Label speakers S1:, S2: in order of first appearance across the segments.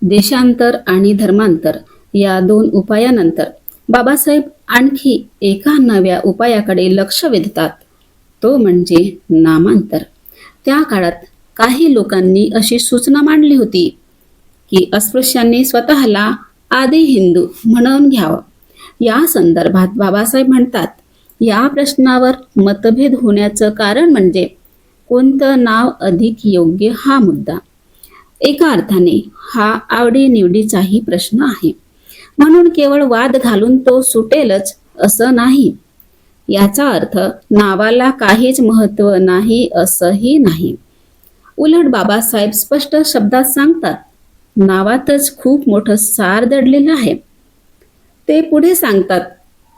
S1: देशांतर आणि धर्मांतर या दोन उपायानंतर बाबासाहेब आणखी एका नव्या उपायाकडे लक्ष वेधतात, तो म्हणजे नामांतर. त्या काळात काही लोकांनी अशी सूचना मांडली होती की अस्पृश्यांनी स्वतःला आदी हिंदू म्हणून घ्यावं. या संदर्भात बाबासाहेब म्हणतात, या प्रश्नावर मतभेद होण्याचं कारण म्हणजे कोणतं नाव अधिक योग्य हा मुद्दा. एका अर्थाने हा आवडीनिवडीचाही प्रश्न आहे, म्हणून केवळ वाद घालून तो सुटेलच असं नाही. याचा अर्थ नावाला काहीच महत्त्व नाही असंही नाही. उलट बाबासाहेब स्पष्ट शब्दात सांगतात, नावातच खूप मोठं सार दडलेलं आहे. ते पुढे सांगतात,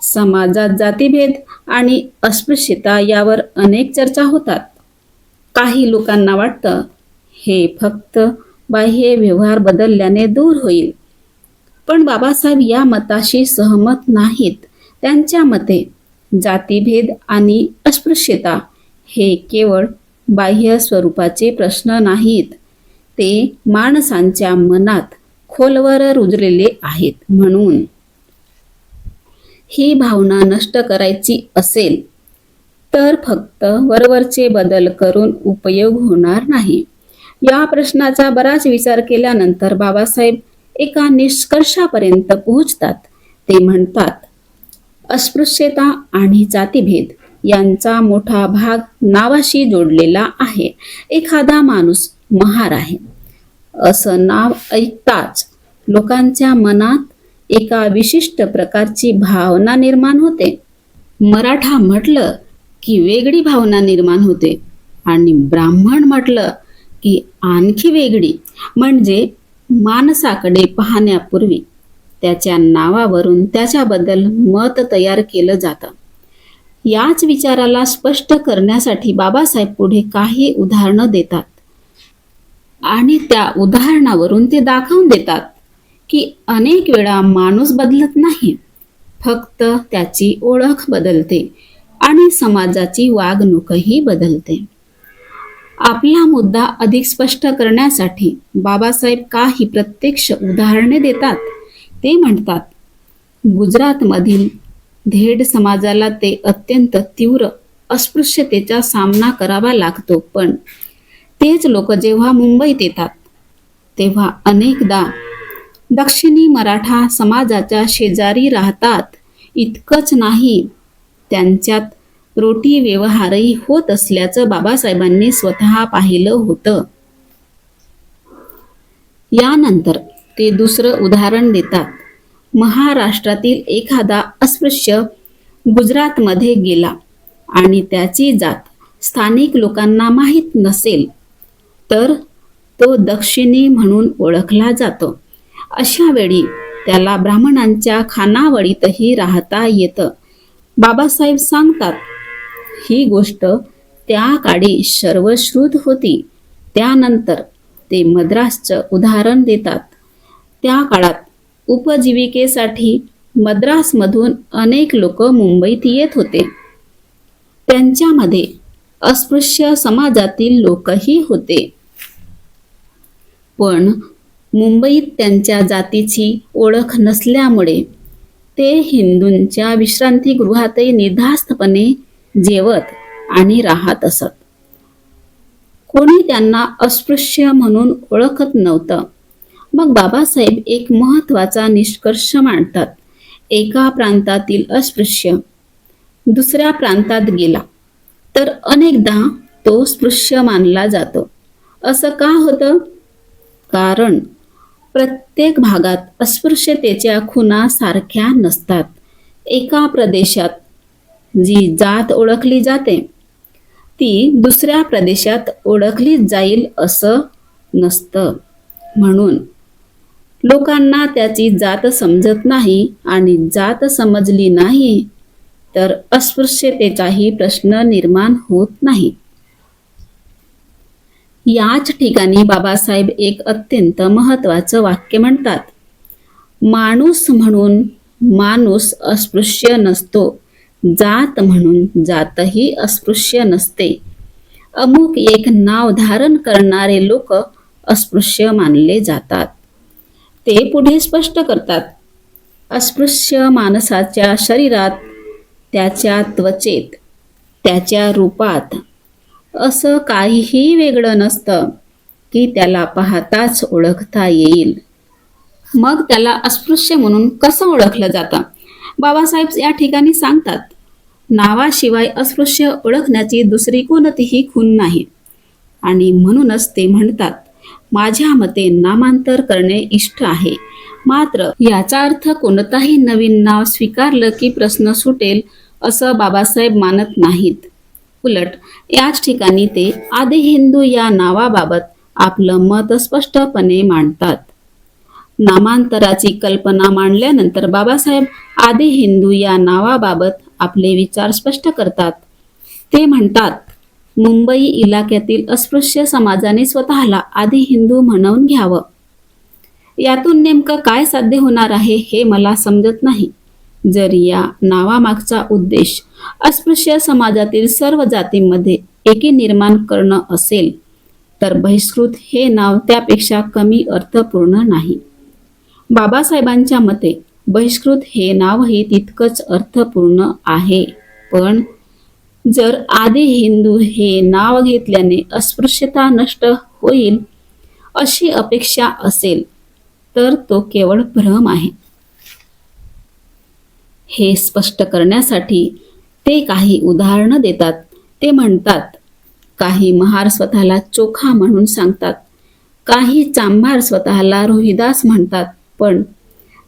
S1: समाजात जातीभेद आणि अस्पृश्यता यावर अनेक चर्चा होतात. काही लोकांना वाटतं हे फक्त बाह्य व्यवहार बदलल्याने दूर होईल, पण बाबासाहेब या मताशी सहमत नाहीत. त्यांच्या मते जातीभेद आणि अस्पृश्यता हे केवळ बाह्य स्वरूपाचे प्रश्न नाहीत, ते माणसांच्या मनात खोलवर रुजलेले आहेत. म्हणून ही भावना नष्ट करायची असेल तर फक्त वरवरचे बदल करून उपयोग होणार नाही. या प्रश्नाचा बराच विचार केल्यानंतर बाबासाहेब एका निष्कर्षापर्यंत पोहोचतात. ते म्हणतात, अस्पृश्यता आणि जातीभेद यांचा मोठा भाग नावाशी जोडलेला आहे. एखादा माणूस महार आहे असं नाव ऐकताच लोकांच्या मनात एका विशिष्ट प्रकारची भावना निर्माण होते. मराठा म्हटलं की वेगळी भावना निर्माण होते आणि ब्राह्मण म्हटलं की आणखी वेगळी. म्हणजे माणसाकडे पाहण्यापूर्वी त्याच्या नावावरून त्याच्याबद्दल मत तयार केलं जातं. याच विचाराला स्पष्ट करण्यासाठी बाबासाहेब पुढे काही उदाहरणं देतात आणि त्या उदाहरणावरून ते दाखवून देतात की अनेक वेळा माणूस बदलत नाही, फक्त त्याची ओळख बदलते आणि समाजाची वागणूकही बदलते. आपला मुद्दा अधिक स्पष्ट करण्यासाठी बाबासाहेब काही प्रत्यक्ष उदाहरणे देतात. ते म्हणतात, गुजरातमधील धेड समाजाला ते अत्यंत तीव्र अस्पृश्यतेचा सामना करावा लागतो, पण तेच लोक जेव्हा मुंबईत येतात तेव्हा अनेकदा दक्षिणी मराठा समाजाच्या शेजारी राहतात. इतकंच नाही, त्यांच्यात रोटी व्यवहारही होत असल्याचं बाबासाहेबांनी स्वतः पाहिलं होतं. यानंतर ते दुसरं उदाहरण देतात. महाराष्ट्रातील एखादा अस्पृश्य गुजरातमध्ये गेला आणि त्याची जात स्थानिक लोकांना माहीत नसेल तर तो दक्षिणी म्हणून ओळखला जातो. अशा वेळी त्याला ब्राह्मणांच्या खानावळीतही राहता येतं. बाबासाहेब सांगतात, ही गोष्ट त्या काळी सर्वश्रुत होती. त्यानंतर ते मद्रासचं उदाहरण देतात. त्या काळात उपजीविकेसाठी मद्रासमधून अनेक लोक मुंबईत येत होते. त्यांच्यामध्ये अस्पृश्य समाजातील लोकही होते, पण मुंबईत त्यांच्या जातीची ओळख नसल्यामुळे ते हिंदूंच्या विश्रांतीगृहातही निर्धास्तपणे जेवत आणि राहत असत. कोणी त्यांना अस्पृश्य म्हणून ओळखत नव्हतं. मग बाबासाहेब एक महत्त्वाचा निष्कर्ष मांडतात. एका प्रांतातील अस्पृश्य दुसऱ्या प्रांतात गेला तर अनेकदा तो स्पृश्य मानला जातो. असं का होतं? कारण प्रत्येक भागात अस्पृश्यतेच्या खुणा सारख्या नसतात. एका प्रदेशात जी जात ओळखली जाते ती दुसऱ्या प्रदेशात ओळखली जाईल असं नसतं. म्हणून लोकांना त्याची जात समजत नाही आणि जात समजली नाही तर अस्पृश्यतेचाही प्रश्न निर्माण होत नाही. याच ठिकाणी बाबासाहेब एक अत्यंत महत्त्वाचं वाक्य म्हणतात. माणूस म्हणून माणूस अस्पृश्य नसतो, जात म्हणून जातही अस्पृश्य नसते. अमुक एक नाव धारण करणारे लोक अस्पृश्य मानले जातात. ते पुढे स्पष्ट करतात. अस्पृश्य माणसाच्या शरीरात, त्याच्या त्वचेत, त्याच्या रूपात असं काहीही वेगळं नसतं की त्याला पाहताच ओळखता येईल. मग त्याला अस्पृश्य म्हणून कसं ओळखलं जातं? बाबासाहेब या ठिकाणी सांगतात, नावाशिवाय अस्पृश्य ओळखण्याची दुसरी कोणतीही खूण नाही. आणि म्हणूनच ते म्हणतात, माझ्या मते नामांतर करणे इष्ट आहे. मात्र याचा अर्थ कोणताही नवीन नाव स्वीकारलं की प्रश्न सुटेल असं बाबासाहेब मानत नाहीत. उलट याच ठिकाणी ते आदी हिंदू या नावाबाबत आपलं मत स्पष्टपणे मांडतात. नामांतराची कल्पना मांडल्यानंतर बाबासाहेब आदी हिंदू या नावाबाबत आपले विचार स्पष्ट करतात. ते म्हणतात, मुंबई इलाक्यातील अस्पृश्य समाजाने स्वतःला आदी हिंदू म्हणवून घ्यावं. यातून नेमकं काय साध्य होणार आहे हे मला समजत नाही. जर या नावामागचा उद्देश अस्पृश्य समाजातील सर्व जातींमध्ये एकी निर्माण करणं असेल तर बहिष्कृत हे नाव त्यापेक्षा कमी अर्थपूर्ण नाही. बाबासाहेबांच्या मते बहिष्कृत हे नावही तितकंच अर्थपूर्ण आहे. पण जर आदी हिंदू हे नाव घेतल्याने अस्पृश्यता नष्ट होईल अशी अपेक्षा असेल तर तो केवळ भ्रम आहे. हे स्पष्ट करण्यासाठी ते काही उदाहरणं देतात. ते म्हणतात, काही महार स्वतःला चोखा म्हणून सांगतात, काही चांभार स्वतःला रोहिदास म्हणतात, पण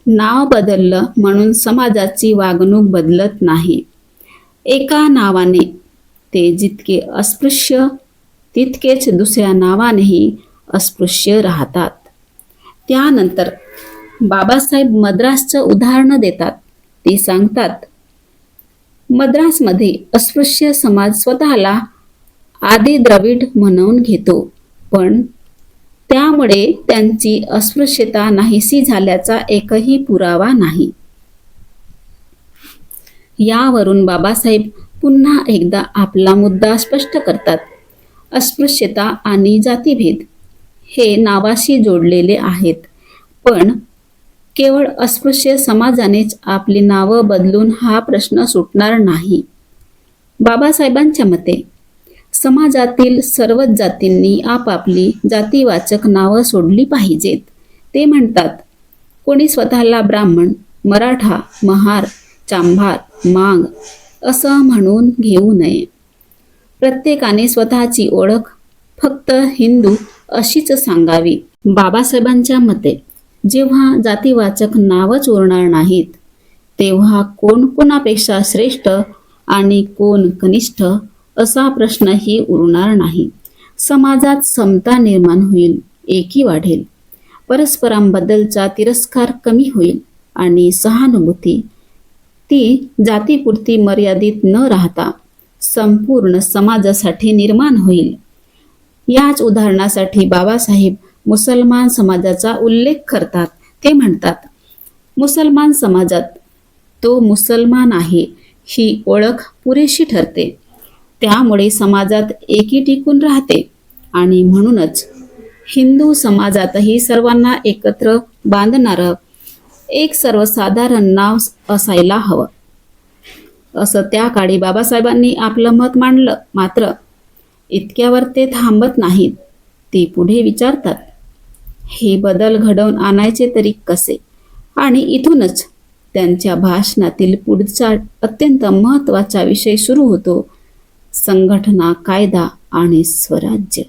S1: नाव बदललं म्हणून समाजाची वागणूक बदलत नाही. एका नावाने ते जितके अस्पृश्य तितकेच दुसऱ्या नावानेही अस्पृश्य राहतात. त्यानंतर बाबासाहेब मद्रासचं उदाहरण देतात. ते सांगतात, मद्रासमध्ये अस्पृश्य समाज स्वतःला आदी द्रविड म्हणवून घेतो, पण त्यामुळे त्यांची अस्पृश्यता नाहीशी झाल्याचा एकही पुरावा नाही. यावरून बाबासाहेब पुन्हा एकदा आपला मुद्दा स्पष्ट करतात. अस्पृश्यता आणि जातीभेद हे नावाशी जोडलेले आहेत, पण केवळ अस्पृश्य समाजानेच आपली नावं बदलून हा प्रश्न सुटणार नाही. बाबासाहेबांच्या मते समाजातील सर्वच जातींनी आपापली जातीवाचक नावं सोडली पाहिजेत. ते म्हणतात, कोणी स्वतःला ब्राह्मण, मराठा, महार, चांभार, मांग असं म्हणून घेऊ नये. प्रत्येकाने स्वतःची ओळख फक्त हिंदू अशीच सांगावी. बाबासाहेबांच्या मते जेव्हा जातीवाचक नावच उरणार नाहीत तेव्हा कोण कोणापेक्षा श्रेष्ठ आणि कोण कनिष्ठ असा प्रश्नही उरणार नाही. समाजात समता निर्माण होईल, एकी वाढेल, परस्परांबद्दलचा तिरस्कार कमी होईल आणि सहानुभूती ती जातीपुरती मर्यादित न राहता संपूर्ण समाजासाठी निर्माण होईल. याच उदाहरणासाठी बाबासाहेब मुसलमान समाजाचा उल्लेख करतात. ते म्हणतात, मुसलमान समाजात तो मुसलमान आहे ही ओळख पुरेशी ठरते. त्यामुळे समाजात एकी टिकून राहते आणि म्हणूनच हिंदू समाजातही सर्वांना एकत्र बांधणारं एक सर्वसाधारण नाव असायला हवं, असं त्या काळी बाबासाहेबांनी आपलं मत मांडलं. मात्र इतक्यावर ते थांबत नाहीत. ते पुढे विचारतात, हे बदल घडवून आणायचे तरी कसे? आणि इथूनच त्यांच्या भाषणातील पुढचा अत्यंत महत्त्वाचा विषय सुरू होतो, संघटना, कायदा आणि स्वराज्य.